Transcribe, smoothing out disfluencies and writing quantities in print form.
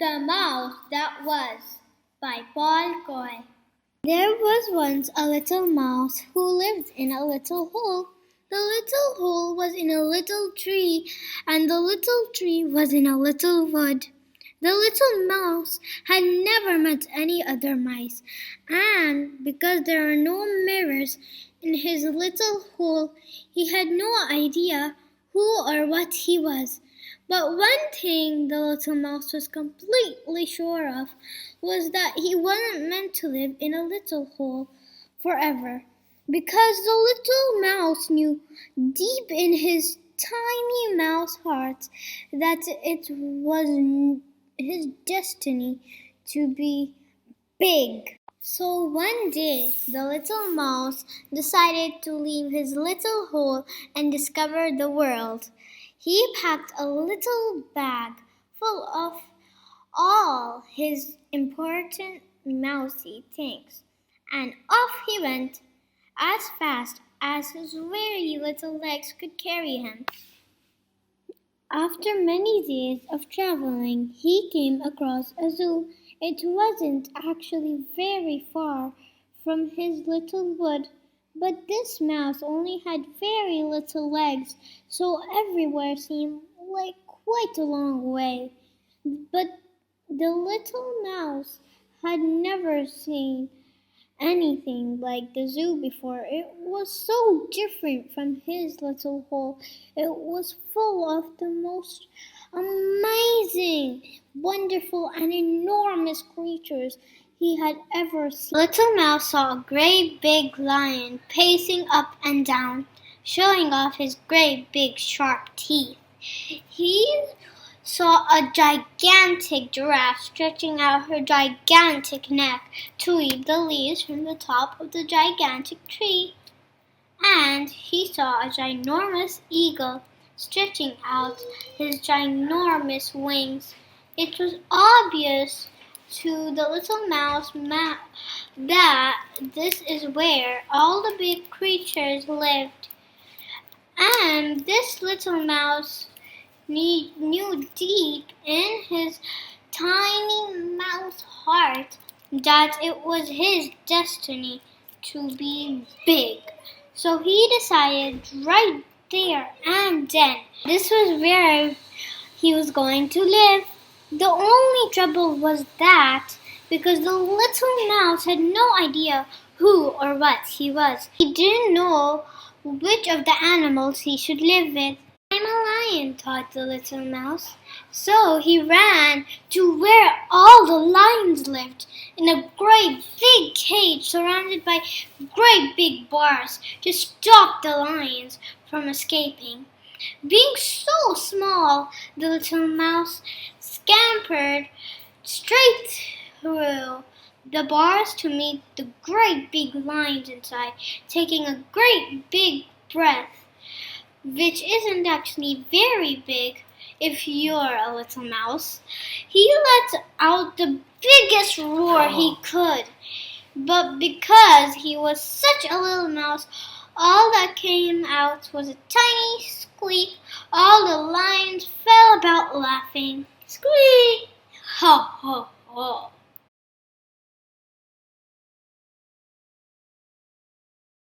The Mouse That Was by Paul Coy. There was once a little mouse who lived in a little hole. The little hole was in a little tree, and the little tree was in a little wood. The little mouse had never met any other mice, and because there are no mirrors in his little hole, he had no idea who or what he was. But one thing the little mouse was completely sure of was that he wasn't meant to live in a little hole forever, because the little mouse knew deep in his tiny mouse heart that it was his destiny to be big. So one day, the little mouse decided to leave his little hole and discover the world. He packed a little bag full of all his important mousy things, and off he went as fast as his very little legs could carry him. After many days of traveling, he came across a zoo. It wasn't actually very far from his little wood, but this mouse only had very little legs, so everywhere seemed like quite a long way. But the little mouse had never seen anything like the zoo before. It was so different from his little hole. It was full of the most amazing, wonderful, and enormous creatures he had ever seen. Little Mouse saw a great big lion pacing up and down, showing off his great big sharp teeth. He saw a gigantic giraffe stretching out her gigantic neck to eat the leaves from the top of the gigantic tree. And he saw a ginormous eagle stretching out his ginormous wings. It was obvious to the little mouse that this is where all the big creatures lived. And this little mouse knew deep in his tiny mouse heart that it was his destiny to be big. So he decided right there and then this was where he was going to live. The only trouble was that because the little mouse had no idea who or what he was, he didn't know which of the animals he should live with. I'm a lion, thought the little mouse. So he ran to where all the lions lived, in a great big cage surrounded by great big bars to stop the lions from escaping. Being so small, the little mouse scampered straight through the bars to meet the great big lions inside, taking a great big breath, which isn't actually very big if you're a little mouse. He let out the biggest roar he could, but because he was such a little mouse, all that came out was a tiny squeak. All the lions fell about laughing. Squeak! Ho, ho, ho.